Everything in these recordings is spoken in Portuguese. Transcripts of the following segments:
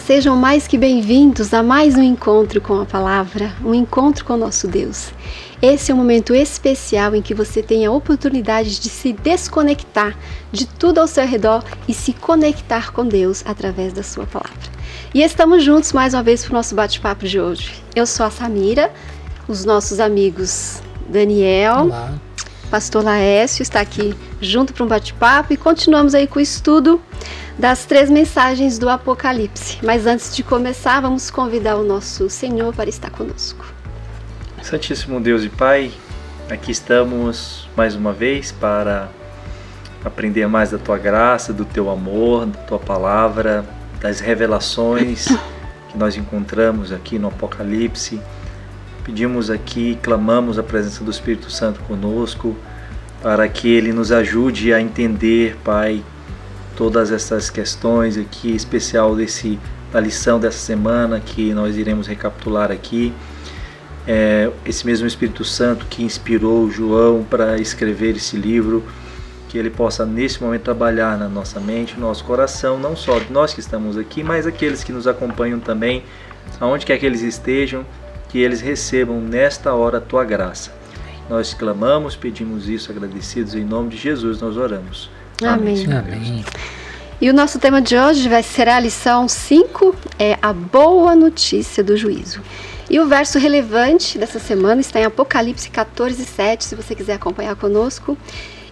sejam mais que bem-vindos a mais um encontro com a palavra, um encontro com o nosso Deus. Esse é um momento especial em que você tem a oportunidade de se desconectar de tudo ao seu redor e se conectar com Deus através da sua palavra. E estamos juntos mais uma vez para o nosso bate-papo de hoje. Eu sou a Samira, os nossos amigos Daniel, Olá. Pastor Laércio está aqui junto para um bate-papo e continuamos aí com o estudo das 3 mensagens do Apocalipse. Mas antes de começar, vamos convidar o nosso Senhor para estar conosco. Santíssimo Deus e Pai, aqui estamos mais uma vez para aprender mais da Tua graça, do Teu amor, da Tua palavra, das revelações que nós encontramos aqui no Apocalipse. Pedimos aqui, clamamos a presença do Espírito Santo conosco, para que Ele nos ajude a entender, Pai, todas essas questões aqui, em especial da lição dessa semana que nós iremos recapitular aqui. Esse mesmo Espírito Santo que inspirou João para escrever esse livro, que ele possa nesse momento trabalhar na nossa mente, no nosso coração, não só nós que estamos aqui, mas aqueles que nos acompanham também, aonde quer que eles estejam, que eles recebam nesta hora a Tua graça. Nós clamamos, pedimos isso, agradecidos, em nome de Jesus nós oramos. Amém. Amém. E o nosso tema de hoje será a lição 5, a boa notícia do juízo. E o verso relevante dessa semana está em Apocalipse 14:7, se você quiser acompanhar conosco.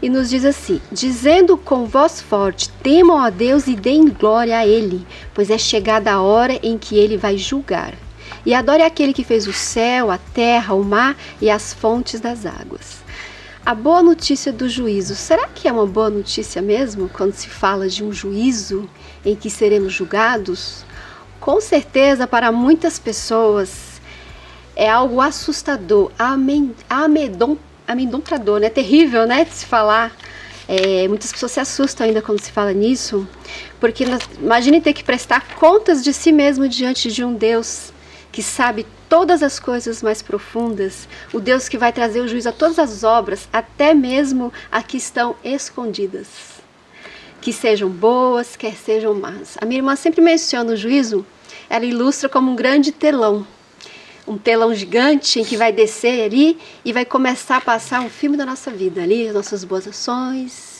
E nos diz assim: dizendo com voz forte, temam a Deus e deem glória a Ele, pois é chegada a hora em que Ele vai julgar. E adore aquele que fez o céu, a terra, o mar e as fontes das águas. A boa notícia do juízo. Será que é uma boa notícia mesmo quando se fala de um juízo em que seremos julgados? Com certeza, para muitas pessoas, é algo assustador, amedrontador, né? Terrível, né, de se falar. Muitas pessoas se assustam ainda quando se fala nisso, porque imagine ter que prestar contas de si mesmo diante de um Deus que sabe todas as coisas mais profundas, o Deus que vai trazer o juízo a todas as obras, até mesmo a que estão escondidas, que sejam boas, quer sejam más. A minha irmã sempre menciona o juízo, ela ilustra como um grande telão, um telão gigante em que vai descer ali e vai começar a passar um filme da nossa vida ali, as nossas boas ações.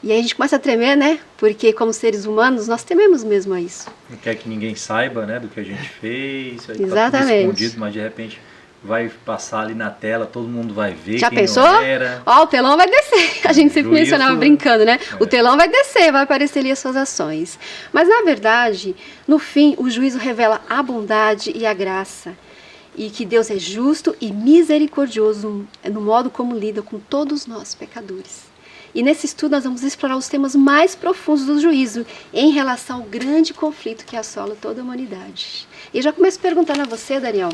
E aí a gente começa a tremer, né? Porque como seres humanos, nós tememos mesmo a isso. Não quer que ninguém saiba, né, do que a gente fez. Aí Exatamente. tá tudo escondido, mas de repente vai passar ali na tela, todo mundo vai ver. Já quem pensou? não era. Ó, o telão vai descer. A gente sempre Juízo, mencionava brincando, né? é. O telão vai descer, vai aparecer ali as suas ações. Mas na verdade, no fim, o juízo revela a bondade e a graça. E que Deus é justo e misericordioso no modo como lida com todos nós, pecadores. E nesse estudo nós vamos explorar os temas mais profundos do juízo em relação ao grande conflito que assola toda a humanidade. E eu já começo perguntando a você, Daniel,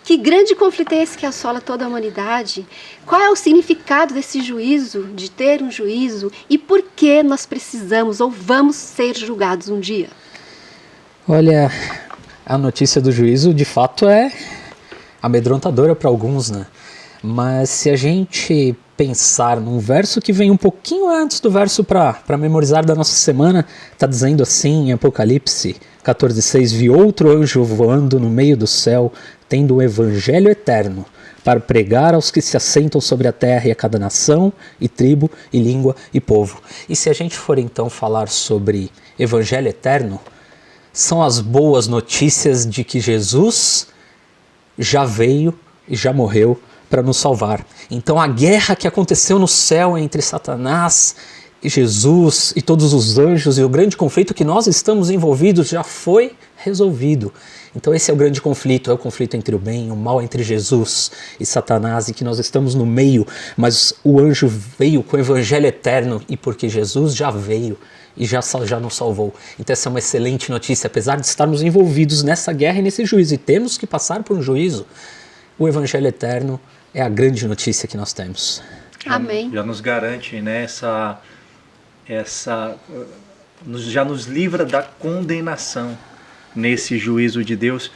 que grande conflito é esse que assola toda a humanidade? Qual é o significado desse juízo, de ter um juízo, e por que nós precisamos ou vamos ser julgados um dia? Olha, a notícia do juízo de fato é amedrontadora para alguns, né? Mas se a gente pensar num verso que vem um pouquinho antes do verso para memorizar da nossa semana, está dizendo assim em Apocalipse 14:6, vi outro anjo voando no meio do céu, tendo o evangelho eterno, para pregar aos que se assentam sobre a terra e a cada nação, e tribo, e língua, e povo. E se a gente for então falar sobre evangelho eterno, são as boas notícias de que Jesus já veio e já morreu para nos salvar. Então a guerra que aconteceu no céu entre Satanás e Jesus e todos os anjos e o grande conflito que nós estamos envolvidos já foi resolvido. Então esse é o grande conflito, é o conflito entre o bem e o mal, entre Jesus e Satanás, e que nós estamos no meio, mas o anjo veio com o evangelho eterno e porque Jesus já veio e já nos salvou. Então essa é uma excelente notícia, apesar de estarmos envolvidos nessa guerra e nesse juízo, e temos que passar por um juízo, o evangelho eterno é a grande notícia que nós temos. Amém. Já nos garante, né, já nos livra da condenação nesse juízo de Deus.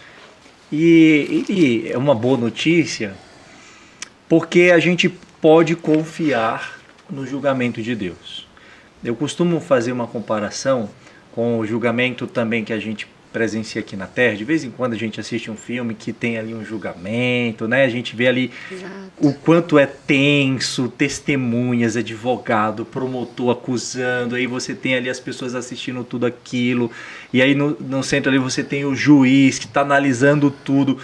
E é uma boa notícia porque a gente pode confiar no julgamento de Deus. Eu costumo fazer uma comparação com o julgamento também que a gente presencia aqui na Terra, de vez em quando a gente assiste um filme que tem ali um julgamento, né? A gente vê ali o quanto é tenso, testemunhas, advogado, promotor acusando, aí você tem ali as pessoas assistindo tudo aquilo, e aí no centro ali você tem o juiz que está analisando tudo.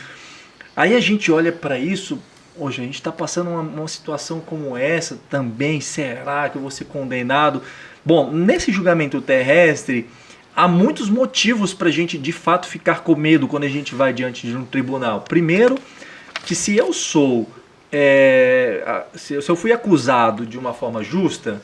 Aí a gente olha para isso, hoje a gente está passando uma situação como essa também, será que eu vou ser condenado? Bom, nesse julgamento terrestre, há muitos motivos para a gente de fato ficar com medo quando a gente vai diante de um tribunal. Primeiro, que se eu fui acusado de uma forma justa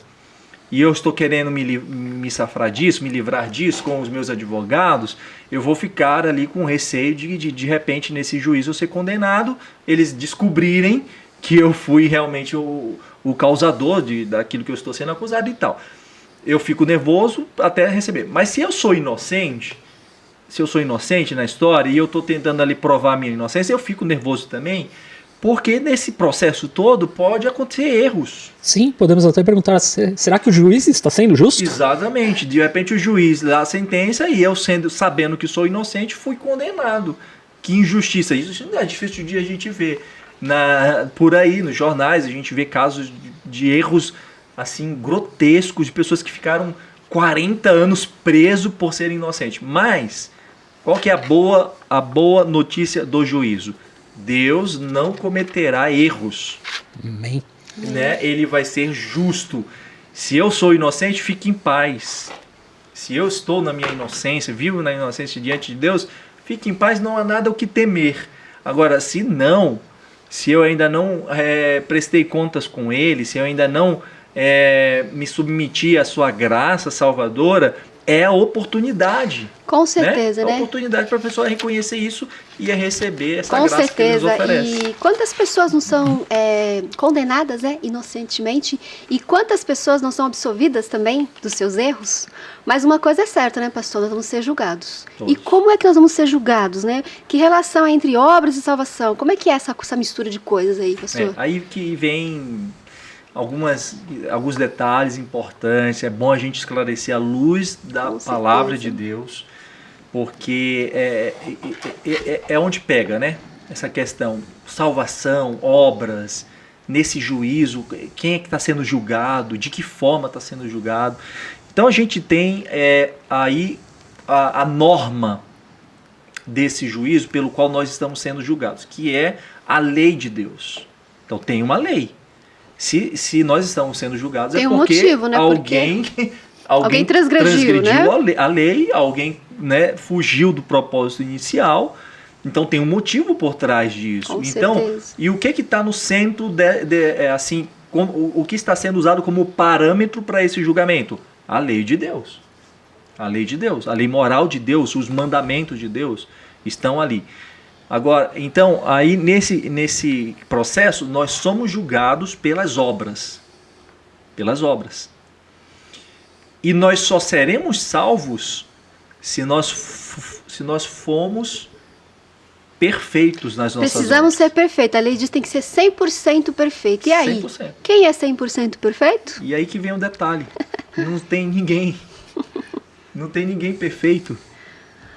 e eu estou querendo me safrar disso, me livrar disso com os meus advogados, eu vou ficar ali com receio de repente nesse juízo eu ser condenado, eles descobrirem que eu fui realmente o causador daquilo que eu estou sendo acusado e tal. Eu fico nervoso até receber. Mas se eu sou inocente na história e eu estou tentando ali provar a minha inocência, eu fico nervoso também, porque nesse processo todo pode acontecer erros. Sim, podemos até perguntar, será que o juiz está sendo justo? Exatamente. De repente o juiz dá a sentença e eu, sabendo que sou inocente, fui condenado. Que injustiça. Isso é difícil de a gente ver. Por aí, nos jornais, a gente vê casos de erros assim grotescos, de pessoas que ficaram 40 anos presos por serem inocentes. Mas qual que é a boa notícia do juízo? Deus não cometerá erros. Amém. Né? Ele vai ser justo. Se eu sou inocente, fique em paz. Se eu estou na minha inocência, vivo na inocência diante de Deus, fique em paz, não há nada o que temer. Agora, se eu ainda não prestei contas com Ele, se eu ainda não me submeti à sua graça salvadora, é a oportunidade. Com certeza, né? É a oportunidade para a pessoa reconhecer isso e receber essa Com graça que Ele nos certeza. oferece. E quantas pessoas não são condenadas inocentemente? E quantas pessoas não são absolvidas também dos seus erros? Mas uma coisa é certa, né, pastor? Nós vamos ser julgados. Todos. E como é que nós vamos ser julgados, né? Que relação é entre obras e salvação? Como é que é essa mistura de coisas aí, pastor? Aí que vem alguns detalhes importantes. É bom a gente esclarecer à luz da Com palavra certeza. de Deus, porque é onde pega, né? Essa questão, salvação, obras, nesse juízo, quem é que está sendo julgado, de que forma está sendo julgado. Então a gente tem aí a norma desse juízo pelo qual nós estamos sendo julgados, que é a lei de Deus. Então tem uma lei. Se nós estamos sendo julgados, tem é um porque motivo, né? alguém transgrediu, né? a lei, alguém, né, fugiu do propósito inicial. Então tem um motivo por trás disso. Com então, certeza. e o que está no centro assim, o que está sendo usado como parâmetro para esse julgamento? A lei de Deus. A lei de Deus, a lei moral de Deus, os mandamentos de Deus estão ali. Agora, então, aí nesse processo, nós somos julgados pelas obras. Pelas obras. E nós só seremos salvos se nós formos perfeitos nas nossas Precisamos obras. ser perfeitos. A lei diz que tem que ser 100% perfeito. E aí? 100%. Quem é 100% perfeito? E aí que vem um detalhe. Não tem ninguém. Não tem ninguém perfeito.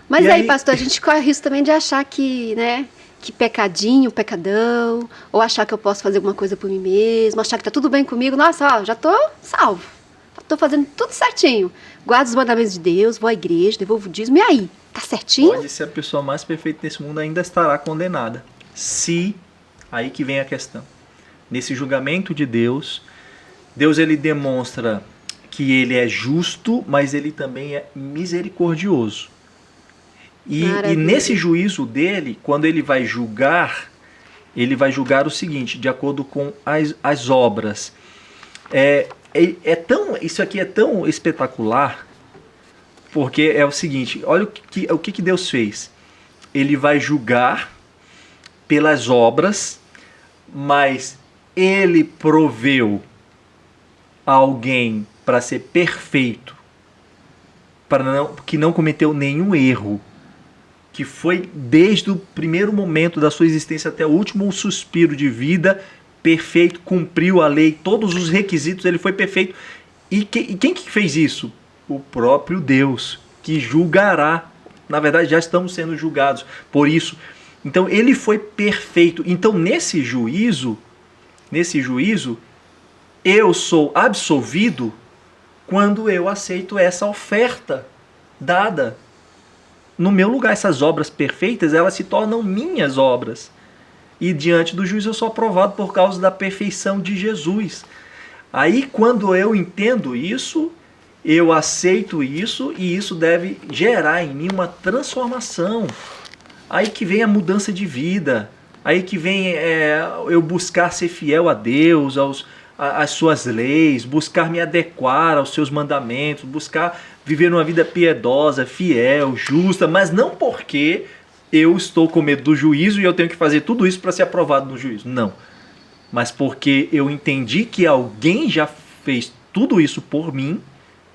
Mas E aí, aí- pastor, a gente corre o risco também de achar que, né, que pecadinho, pecadão, ou achar que eu posso fazer alguma coisa por mim mesmo, achar que tá tudo bem comigo. Nossa, ó, já tô salvo. Tô fazendo tudo certinho. Guardo os mandamentos de Deus, vou à igreja, devolvo o dízimo. E aí? Tá certinho? Pode ser a pessoa mais perfeita nesse mundo, ainda estará condenada. Aí que vem a questão. Nesse julgamento de Deus, ele demonstra que ele é justo, mas ele também é misericordioso. E Maravilha. nesse juízo dele, quando ele vai julgar o seguinte, de acordo com as obras. Isso aqui é tão espetacular, porque é o seguinte, olha o que Deus fez. Ele vai julgar pelas obras, mas ele proveu alguém para ser perfeito, que não cometeu nenhum erro, que foi desde o primeiro momento da sua existência até o último suspiro de vida, perfeito, cumpriu a lei, todos os requisitos, ele foi perfeito. E quem que fez isso? O próprio Deus, que julgará na verdade já estamos sendo julgados por isso. Então ele foi perfeito. Então nesse juízo, eu sou absolvido quando eu aceito essa oferta dada no meu lugar. Essas obras perfeitas, elas se tornam minhas obras. E diante do juízo eu sou aprovado por causa da perfeição de Jesus. Aí quando eu entendo isso, eu aceito isso, e isso deve gerar em mim uma transformação. Aí que vem a mudança de vida. Aí que vem eu buscar ser fiel a Deus, às suas leis, buscar me adequar aos seus mandamentos, buscar viver uma vida piedosa, fiel, justa, mas não porque eu estou com medo do juízo e eu tenho que fazer tudo isso para ser aprovado no juízo. Não. Mas porque eu entendi que alguém já fez tudo isso por mim,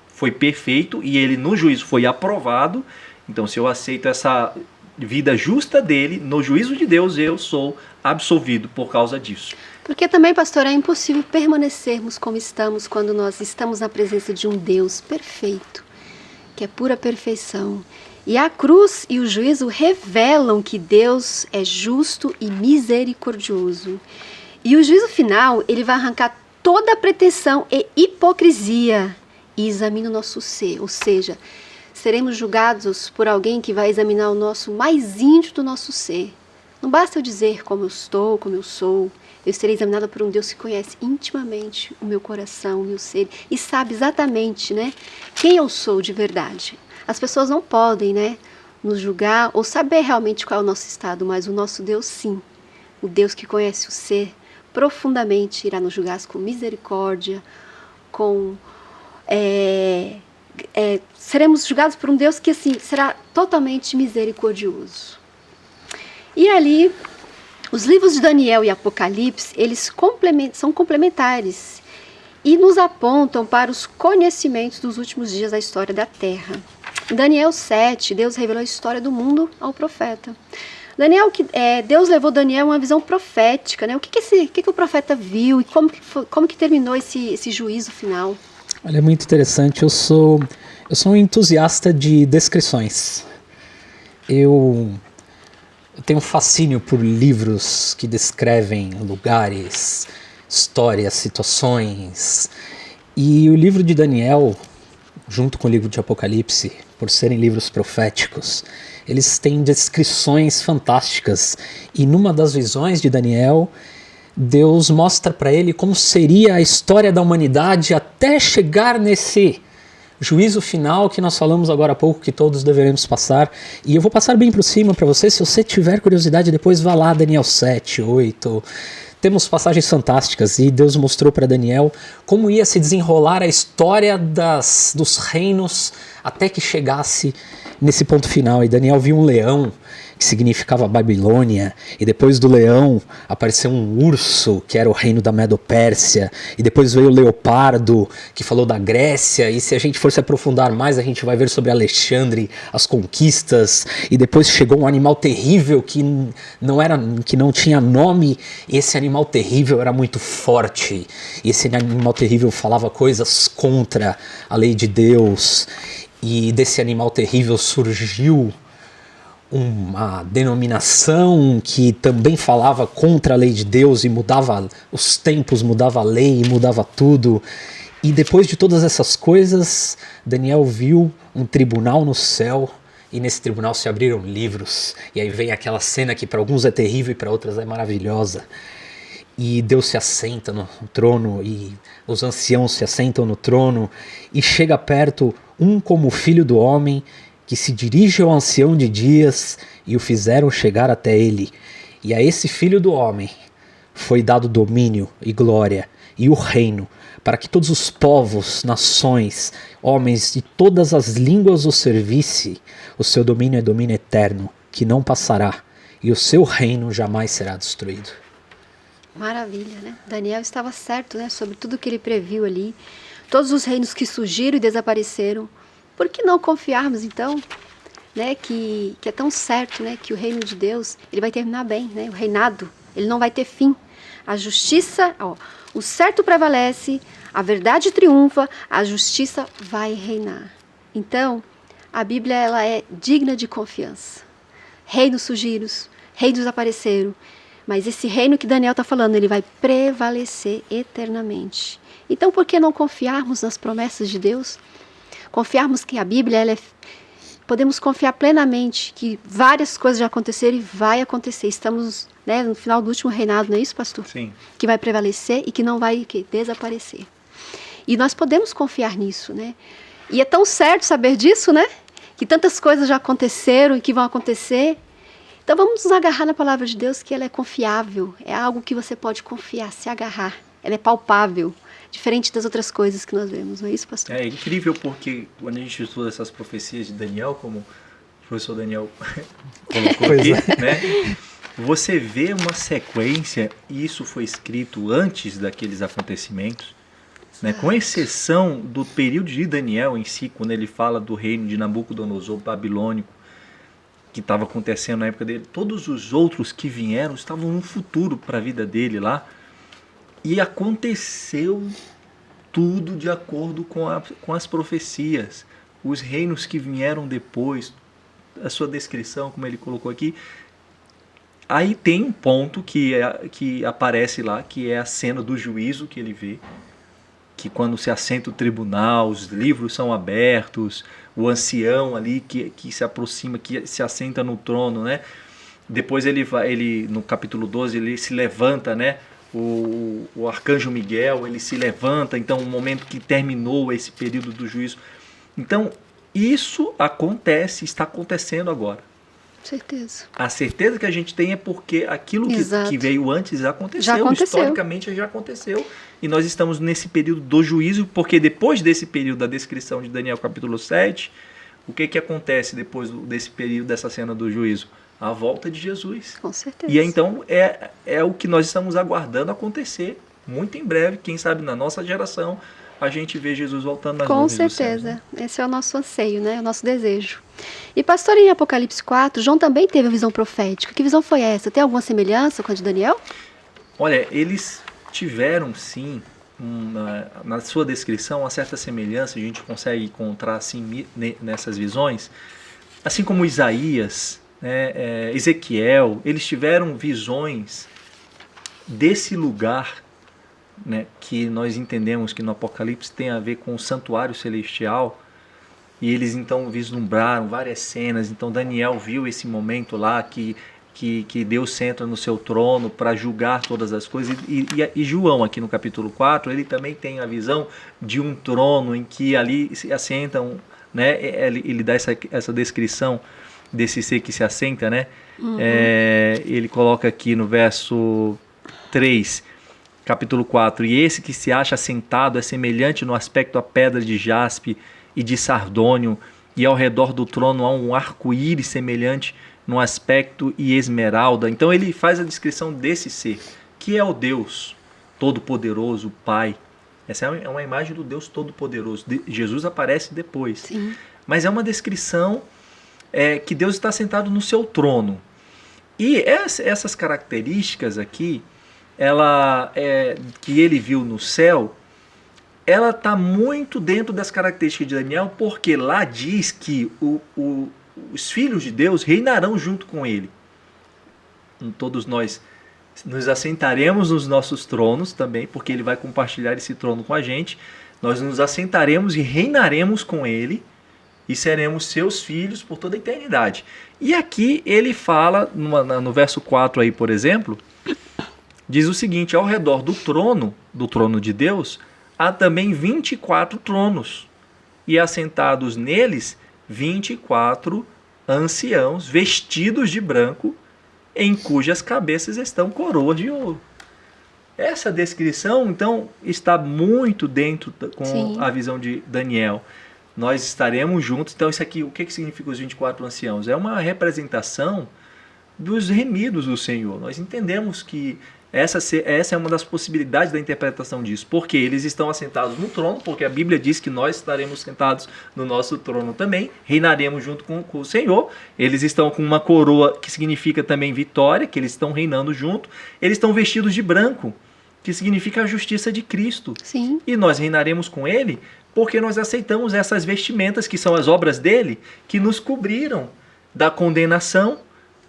foi perfeito, e ele no juízo foi aprovado. Então, se eu aceito essa vida justa dele, no juízo de Deus, eu sou absolvido por causa disso. Porque também, pastor, é impossível permanecermos como estamos quando nós estamos na presença de um Deus perfeito, que é pura perfeição. E a cruz e o juízo revelam que Deus é justo e misericordioso. E o juízo final, ele vai arrancar toda a pretensão e hipocrisia e examina o nosso ser. Ou seja, seremos julgados por alguém que vai examinar o nosso mais íntimo do nosso ser. Não basta eu dizer como eu estou, como eu sou. Eu serei examinada por um Deus que conhece intimamente o meu coração, o meu ser, e sabe exatamente, né, quem eu sou de verdade. As pessoas não podem, né, nos julgar ou saber realmente qual é o nosso estado, mas o nosso Deus sim. O Deus que conhece o ser profundamente irá nos julgar com misericórdia, seremos julgados por um Deus que assim será totalmente misericordioso. E ali, os livros de Daniel e Apocalipse, eles são complementares e nos apontam para os conhecimentos dos últimos dias da história da Terra. Em Daniel 7, Deus revelou a história do mundo ao profeta. Deus levou Daniel a uma visão profética, né? O que o profeta viu e como que terminou esse juízo final? Olha, é muito interessante. Eu sou um entusiasta de descrições. Eu tenho um fascínio por livros que descrevem lugares, histórias, situações. E o livro de Daniel, junto com o livro de Apocalipse, por serem livros proféticos, eles têm descrições fantásticas. E numa das visões de Daniel, Deus mostra para ele como seria a história da humanidade até chegar nesse juízo final que nós falamos agora há pouco, que todos deveremos passar. E eu vou passar bem por cima para você. Se você tiver curiosidade, depois vá lá, Daniel 7, 8... Temos passagens fantásticas e Deus mostrou para Daniel como ia se desenrolar a história dos reinos até que chegasse nesse ponto final. E Daniel viu um leão, que significava Babilônia, e depois do leão apareceu um urso, que era o reino da Medo-Pérsia, e depois veio o leopardo, que falou da Grécia, e se a gente for se aprofundar mais, a gente vai ver sobre Alexandre, as conquistas, e depois chegou um animal terrível que não tinha nome, e esse animal terrível era muito forte, e esse animal terrível falava coisas contra a lei de Deus, e desse animal terrível surgiu uma denominação que também falava contra a lei de Deus e mudava os tempos, mudava a lei, mudava tudo. E depois de todas essas coisas, Daniel viu um tribunal no céu e nesse tribunal se abriram livros. E aí vem aquela cena que para alguns é terrível e para outras é maravilhosa. E Deus se assenta no trono e os anciãos se assentam no trono e chega perto um como o filho do homem, que se dirige ao ancião de dias e o fizeram chegar até ele. E a esse filho do homem foi dado domínio e glória e o reino, para que todos os povos, nações, homens de todas as línguas o servissem. O seu domínio é domínio eterno, que não passará, e o seu reino jamais será destruído. Maravilha, né? Daniel estava certo, né, sobre tudo que ele previu ali. Todos os reinos que surgiram e desapareceram. Por que não confiarmos, então, né, que é tão certo, né, que o reino de Deus ele vai terminar bem, né, o reinado ele não vai ter fim. A justiça, o certo prevalece, a verdade triunfa, a justiça vai reinar. Então, A Bíblia ela é digna de confiança. Reinos surgiram, reinos apareceram, mas esse reino que Daniel está falando, ele vai prevalecer eternamente. Então, por que não confiarmos nas promessas de Deus? Confiarmos que a Bíblia, podemos confiar plenamente que várias coisas já aconteceram e vai acontecer. Estamos, né, no final do último reinado, não é isso, pastor? Sim. Que vai prevalecer e que não vai desaparecer. E nós podemos confiar nisso, né? E é tão certo saber disso, né? Que tantas coisas já aconteceram e que vão acontecer. Então vamos nos agarrar na palavra de Deus, que ela é confiável. É algo que você pode confiar, se agarrar. Ela é palpável, diferente das outras coisas que nós vemos. Não é isso, pastor? É incrível porque quando a gente estuda essas profecias de Daniel, como o professor Daniel colocou aqui, né? Você vê uma sequência, e isso foi escrito antes daqueles acontecimentos, né? Com exceção do período de Daniel em si, quando ele fala do reino de Nabucodonosor babilônico, que estava acontecendo na época dele, todos os outros que vieram estavam no futuro para a vida dele lá, e aconteceu tudo de acordo com as profecias. Os reinos que vieram depois, a sua descrição, como ele colocou aqui. Aí tem um ponto que aparece lá, que é a cena do juízo que ele vê, que quando se assenta o tribunal, os livros são abertos, o ancião ali que se aproxima, que se assenta no trono, né? Depois ele no capítulo 12, ele se levanta, né? O arcanjo Miguel, ele se levanta, então o momento que terminou esse período do juízo. Então, isso está acontecendo agora. Certeza. A certeza que a gente tem é porque aquilo que veio antes aconteceu. Já aconteceu. Historicamente já aconteceu. E nós estamos nesse período do juízo, porque depois desse período da descrição de Daniel capítulo 7, o que acontece depois desse período, dessa cena do juízo? A volta de Jesus. Com certeza. E então é o que nós estamos aguardando acontecer muito em breve. Quem sabe na nossa geração a gente vê Jesus voltando nas nuvens Com do céu, certeza. né? Esse é o nosso anseio, né? O nosso desejo. E pastor, em Apocalipse 4, João também teve a visão profética. Que visão foi essa? Tem alguma semelhança com a de Daniel? Olha, eles tiveram sim, na sua descrição, uma certa semelhança, a gente consegue encontrar assim nessas visões, assim como Isaías, né, Ezequiel, eles tiveram visões desse lugar, né, que nós entendemos que no Apocalipse tem a ver com o santuário celestial, e eles então vislumbraram várias cenas. Então Daniel viu esse momento lá que Deus senta no seu trono para julgar todas as coisas, e João aqui no capítulo 4, ele também tem a visão de um trono em que ali se assentam, né, ele dá essa descrição desse ser que se assenta, né? Uhum. Ele coloca aqui no verso 3, capítulo 4, e esse que se acha assentado é semelhante no aspecto à pedra de jaspe e de sardônio, e ao redor do trono há um arco-íris semelhante no aspecto e esmeralda. Então ele faz a descrição desse ser, que é o Deus Todo-Poderoso, o Pai. Essa é uma imagem do Deus Todo-Poderoso. Jesus aparece depois. Sim. Mas é uma descrição que Deus está sentado no seu trono. E essas características aqui, que ele viu no céu, ela está muito dentro das características de Daniel, porque lá diz que os filhos de Deus reinarão junto com ele. Todos nós nos assentaremos nos nossos tronos também, porque ele vai compartilhar esse trono com a gente. Nós nos assentaremos e reinaremos com ele, e seremos seus filhos por toda a eternidade. E aqui ele fala, no verso 4 aí, por exemplo, diz o seguinte: ao redor do trono de Deus, há também 24 tronos, e assentados neles 24 anciãos vestidos de branco, em cujas cabeças estão coroas de ouro. Essa descrição, então, está muito dentro com Sim. a visão de Daniel. Nós estaremos juntos. Então, isso aqui, o que significa os 24 anciãos? É uma representação dos remidos do Senhor. Nós entendemos que essa é uma das possibilidades da interpretação disso, porque eles estão assentados no trono, porque a Bíblia diz que nós estaremos sentados no nosso trono também, reinaremos junto com o Senhor. Eles estão com uma coroa que significa também vitória, que eles estão reinando junto. Eles estão vestidos de branco, que significa a justiça de Cristo. Sim. E nós reinaremos com ele porque nós aceitamos essas vestimentas que são as obras dele, que nos cobriram da condenação,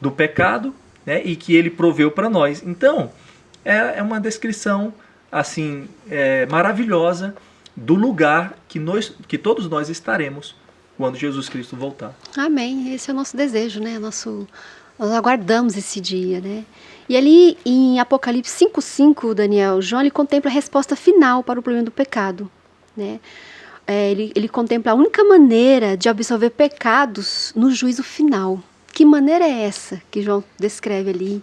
do pecado, né, e que ele proveu para nós. Então, é uma descrição assim maravilhosa do lugar que todos nós estaremos quando Jesus Cristo voltar. Amém. Esse é o nosso desejo, né? Nós aguardamos esse dia, né? E ali em Apocalipse 5:5, Daniel, João ele contempla a resposta final para o problema do pecado, né? Ele contempla a única maneira de absolver pecados no juízo final. Que maneira é essa que João descreve ali?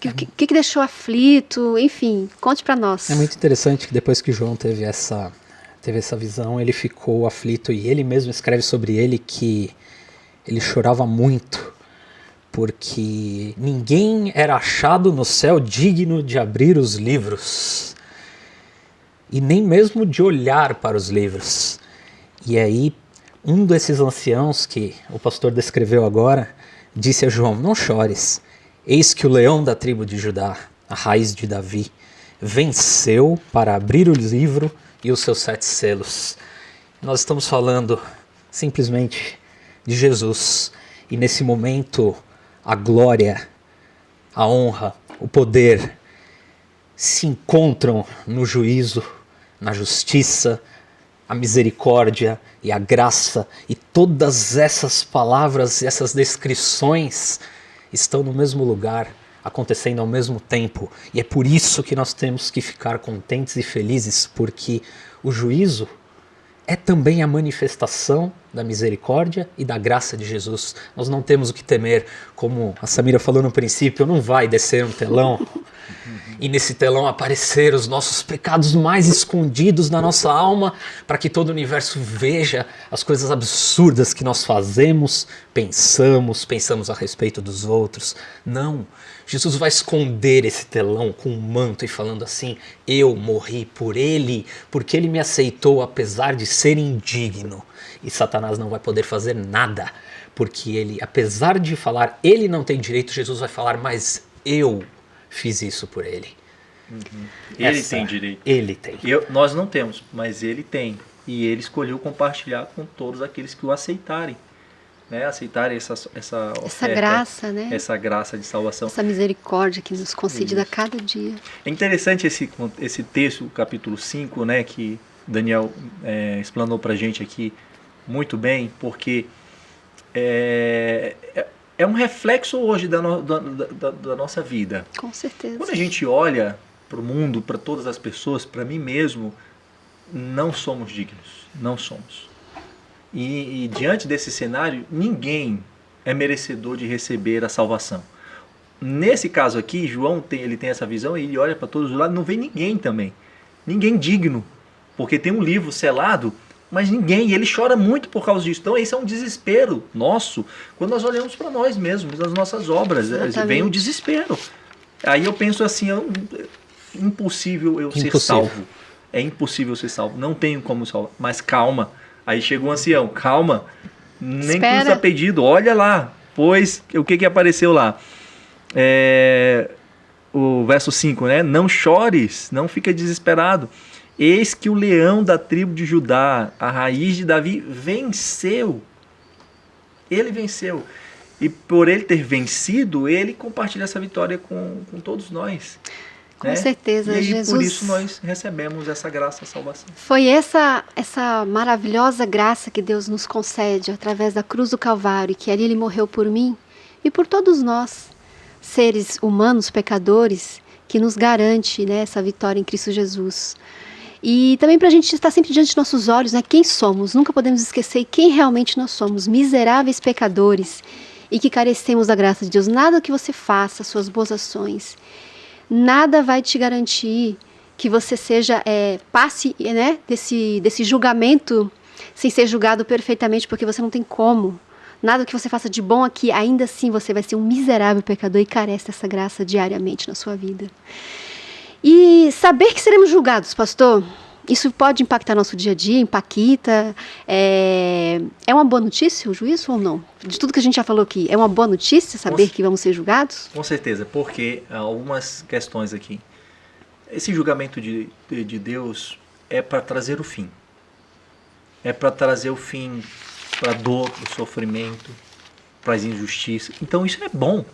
O que deixou aflito? Enfim, conte para nós. É muito interessante que depois que João teve essa visão, ele ficou aflito e ele mesmo escreve sobre ele que ele chorava muito porque ninguém era achado no céu digno de abrir os livros e nem mesmo de olhar para os livros. E aí, um desses anciãos que o pastor descreveu agora disse a João: não chores, eis que o leão da tribo de Judá, a raiz de Davi, venceu para abrir o livro e os seus 7 selos. Nós estamos falando simplesmente de Jesus. E nesse momento, a glória, a honra, o poder se encontram no juízo, na justiça, a misericórdia e a graça. E todas essas palavras, essas descrições estão no mesmo lugar, acontecendo ao mesmo tempo. E é por isso que nós temos que ficar contentes e felizes, porque o juízo é também a manifestação da misericórdia e da graça de Jesus. Nós não temos o que temer, como a Samira falou no princípio, não vai descer um telão e nesse telão aparecer os nossos pecados mais escondidos na nossa alma, para que todo o universo veja as coisas absurdas que nós fazemos, pensamos a respeito dos outros. Não, Jesus vai esconder esse telão com um manto e falando assim: eu morri por ele, porque ele me aceitou apesar de ser indigno. E Satanás não vai poder fazer nada, porque ele, apesar de falar, ele não tem direito, Jesus vai falar, mas eu fiz isso por ele. Ele tem direito. Ele tem. Nós não temos, mas ele tem. E ele escolheu compartilhar com todos aqueles que o aceitarem. Né? Aceitarem essa oferta, graça, né? Essa graça de salvação. Essa misericórdia que nos concedida a cada dia. É interessante esse texto, capítulo 5, né, que Daniel explanou pra gente aqui muito bem, porque é um reflexo hoje da nossa vida. Com certeza. Quando a gente olha para o mundo, para todas as pessoas, para mim mesmo, não somos dignos, não somos. E diante desse cenário, ninguém é merecedor de receber a salvação. Nesse caso aqui, João ele tem essa visão e ele olha para todos os lados, não vê ninguém também, ninguém digno, porque tem um livro selado, mas ninguém, e ele chora muito por causa disso. Então esse é um desespero nosso, quando nós olhamos para nós mesmos, as nossas obras, vem o desespero. Aí eu penso assim, impossível eu ser salvo. É impossível ser salvo, não tenho como salvar, mas calma. Aí chega um ancião, calma, nem custa pedido, olha lá, pois o que apareceu lá? O verso 5, né? Não chores, não fica desesperado. Eis que o leão da tribo de Judá, a raiz de Davi, venceu. Ele venceu. E por ele ter vencido, ele compartilha essa vitória com todos nós. Com certeza, e Jesus. Por isso nós recebemos essa graça, a salvação. Foi essa maravilhosa graça que Deus nos concede através da cruz do Calvário, que ali ele morreu por mim e por todos nós, seres humanos, pecadores, que nos garante, né, essa vitória em Cristo Jesus. E também para a gente estar sempre diante de nossos olhos, né, quem somos. Nunca podemos esquecer quem realmente nós somos, miseráveis pecadores, e que carecemos da graça de Deus. Nada que você faça, suas boas ações, nada vai te garantir que você passe, né, desse julgamento sem ser julgado perfeitamente, porque você não tem como. Nada que você faça de bom aqui, ainda assim você vai ser um miserável pecador e carece dessa graça diariamente na sua vida. E saber que seremos julgados, pastor, isso pode impactar nosso dia a dia, impacta. É uma boa notícia o juízo ou não? De tudo que a gente já falou aqui, é uma boa notícia saber que vamos ser julgados? Com certeza, porque há algumas questões aqui. esse julgamento de Deus é para trazer o fim. É para trazer o fim para a dor, para o sofrimento, para as injustiças. Então isso é bom.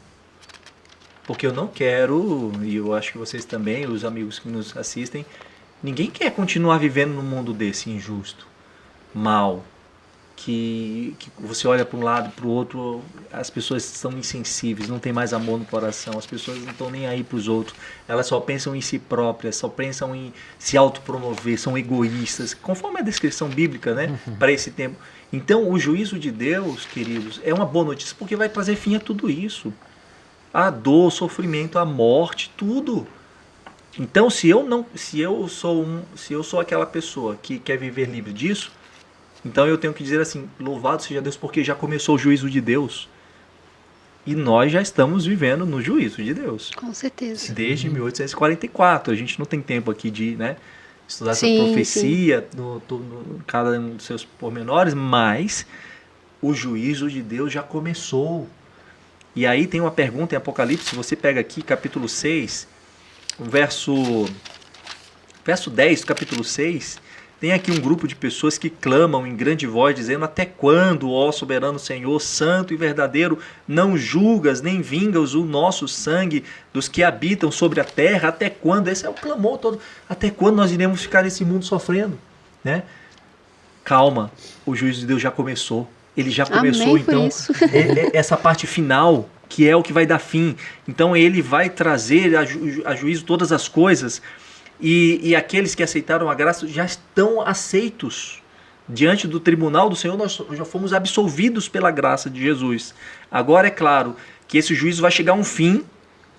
Porque eu não quero, e eu acho que vocês também, os amigos que nos assistem, ninguém quer continuar vivendo num mundo desse injusto, mal, que você olha para um lado e para o outro, as pessoas são insensíveis, não tem mais amor no coração, as pessoas não estão nem aí para os outros, elas só pensam em si próprias, só pensam em se autopromover, são egoístas, conforme a descrição bíblica, né, para esse tempo. Então o juízo de Deus, queridos, é uma boa notícia porque vai trazer fim a tudo isso. A dor, o sofrimento, a morte, tudo. Então, se eu sou aquela pessoa que quer viver livre disso, então eu tenho que dizer assim, louvado seja Deus, porque já começou o juízo de Deus. E nós já estamos vivendo no juízo de Deus. Com certeza. Desde 1844. A gente não tem tempo aqui de estudar essa Sim, profecia, cada um dos seus pormenores, mas o juízo de Deus já começou. E aí tem uma pergunta em Apocalipse, você pega aqui capítulo 6, verso 10 do capítulo 6, tem aqui um grupo de pessoas que clamam em grande voz, dizendo: até quando, ó soberano Senhor, santo e verdadeiro, não julgas nem vingas o nosso sangue dos que habitam sobre a terra? Até quando? Esse é o clamor todo. Até quando nós iremos ficar nesse mundo sofrendo? Né? Calma, o juízo de Deus já começou. Ele já começou. Amém, então essa parte final, que é o que vai dar fim. Então ele vai trazer a juízo todas as coisas, e aqueles que aceitaram a graça já estão aceitos diante do tribunal do Senhor. Nós já fomos absolvidos pela graça de Jesus. Agora é claro que esse juízo vai chegar a um fim,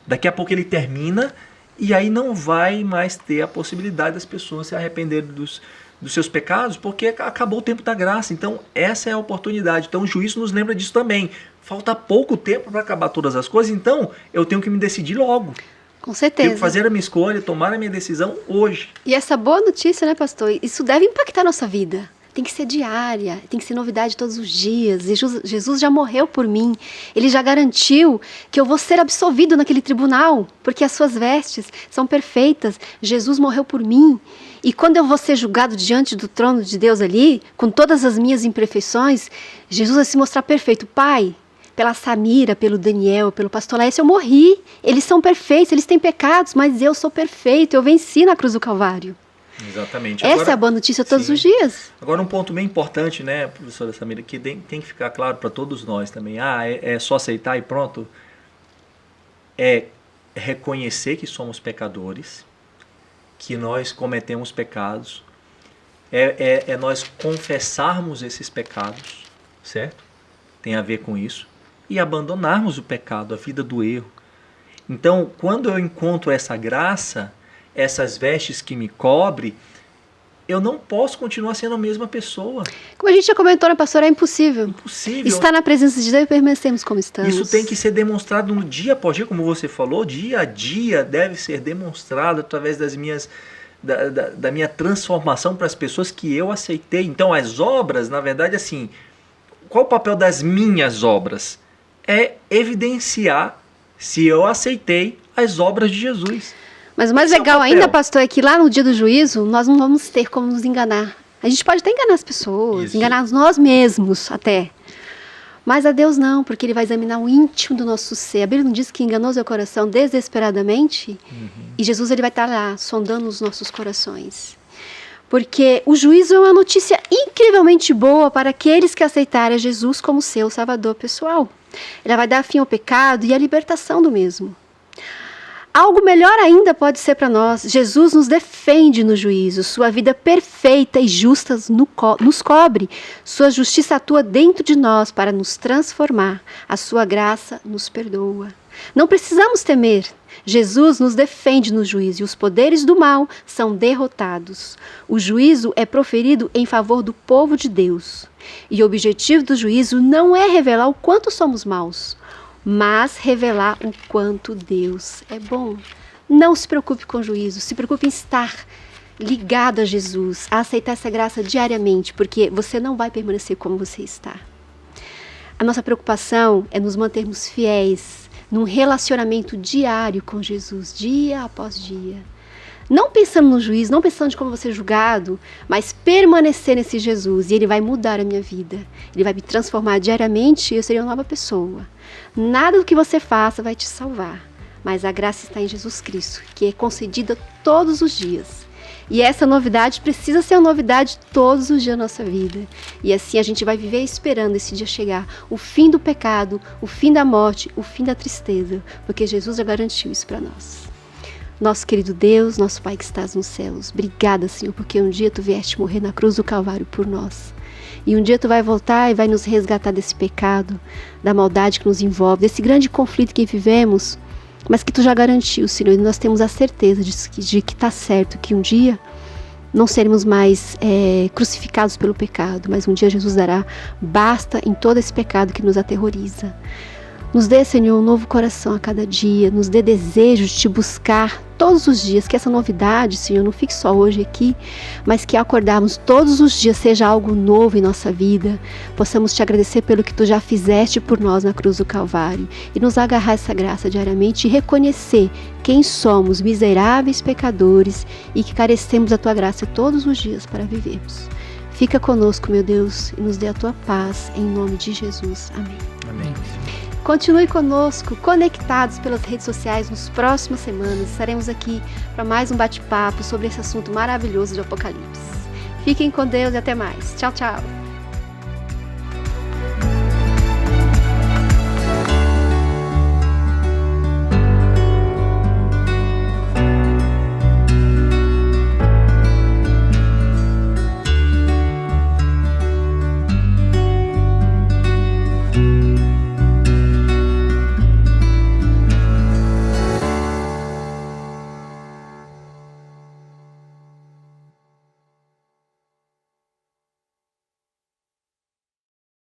daqui a pouco ele termina, e aí não vai mais ter a possibilidade das pessoas se arrependerem dos seus pecados, porque acabou o tempo da graça. Então essa é a oportunidade. Então o juízo nos lembra disso também. Falta pouco tempo para acabar todas as coisas, então eu tenho que me decidir logo. Com certeza. Tenho que fazer a minha escolha, tomar a minha decisão hoje. E essa boa notícia, né, pastor? Isso deve impactar a nossa vida. Tem que ser diária, tem que ser novidade todos os dias. Jesus já morreu por mim. Ele já garantiu que eu vou ser absolvido naquele tribunal, porque as suas vestes são perfeitas. Jesus morreu por mim. E quando eu vou ser julgado diante do trono de Deus ali, com todas as minhas imperfeições, Jesus vai se mostrar perfeito. Pai, pela Samira, pelo Daniel, pelo pastor Laércio, eu morri. Eles são perfeitos, eles têm pecados, mas eu sou perfeito. Eu venci na cruz do Calvário. Exatamente. Essa Agora, é a boa notícia todos sim. os dias. Agora um ponto bem importante, né, professora Samira, que tem que ficar claro para todos nós também. É só aceitar e pronto? É reconhecer que somos pecadores, que nós cometemos pecados, é nós confessarmos esses pecados, certo? Tem a ver com isso. E abandonarmos o pecado, a vida do erro. Então, quando eu encontro essa graça, essas vestes que me cobrem, eu não posso continuar sendo a mesma pessoa. Como a gente já comentou, né, pastor, é impossível. Impossível. Estar na presença de Deus e permanecemos como estamos. Isso tem que ser demonstrado no dia após dia, como você falou, dia a dia deve ser demonstrado através da minha transformação para as pessoas que eu aceitei. Então, as obras, na verdade, assim, qual o papel das minhas obras? É evidenciar se eu aceitei as obras de Jesus. Mas o mais legal ainda, pastor, é que lá no dia do juízo, nós não vamos ter como nos enganar. A gente pode até enganar as pessoas, Isso. enganar nós mesmos até. Mas a Deus não, porque Ele vai examinar o íntimo do nosso ser. A Bíblia não diz que enganou seu coração desesperadamente? E Jesus ele vai estar lá, sondando os nossos corações. Porque o juízo é uma notícia incrivelmente boa para aqueles que aceitarem a Jesus como seu Salvador pessoal. Ele vai dar fim ao pecado e a libertação do mesmo. Algo melhor ainda pode ser para nós. Jesus nos defende no juízo. Sua vida perfeita e justa nos cobre. Sua justiça atua dentro de nós para nos transformar. A sua graça nos perdoa. Não precisamos temer. Jesus nos defende no juízo e os poderes do mal são derrotados. O juízo é proferido em favor do povo de Deus. E o objetivo do juízo não é revelar o quanto somos maus, mas revelar o quanto Deus é bom. Não se preocupe com o juízo, se preocupe em estar ligado a Jesus, a aceitar essa graça diariamente, porque você não vai permanecer como você está. A nossa preocupação é nos mantermos fiéis num relacionamento diário com Jesus, dia após dia. Não pensando no juízo, não pensando de como você é julgado, mas permanecer nesse Jesus. E Ele vai mudar a minha vida. Ele vai me transformar diariamente e eu serei uma nova pessoa. Nada do que você faça vai te salvar. Mas a graça está em Jesus Cristo, que é concedida todos os dias. E essa novidade precisa ser uma novidade todos os dias da nossa vida. E assim a gente vai viver esperando esse dia chegar. O fim do pecado, o fim da morte, o fim da tristeza. Porque Jesus já garantiu isso para nós. Nosso querido Deus, nosso Pai que estás nos céus. Obrigada, Senhor, porque um dia Tu vieste morrer na cruz do Calvário por nós. E um dia Tu vai voltar e vai nos resgatar desse pecado, da maldade que nos envolve, desse grande conflito que vivemos, mas que Tu já garantiu, Senhor, e nós temos a certeza de que está certo, que um dia não seremos mais crucificados pelo pecado, mas um dia Jesus dará basta em todo esse pecado que nos aterroriza. Nos dê, Senhor, um novo coração a cada dia, nos dê desejo de Te buscar todos os dias, que essa novidade, Senhor, não fique só hoje aqui, mas que ao acordarmos todos os dias seja algo novo em nossa vida, possamos Te agradecer pelo que Tu já fizeste por nós na cruz do Calvário e nos agarrar essa graça diariamente e reconhecer quem somos, miseráveis pecadores e que carecemos da Tua graça todos os dias para vivermos. Fica conosco, meu Deus, e nos dê a Tua paz, em nome de Jesus. Amém. Amém. Continue conosco, conectados pelas redes sociais nas próximas semanas. Estaremos aqui para mais um bate-papo sobre esse assunto maravilhoso de Apocalipse. Fiquem com Deus e até mais. Tchau, tchau.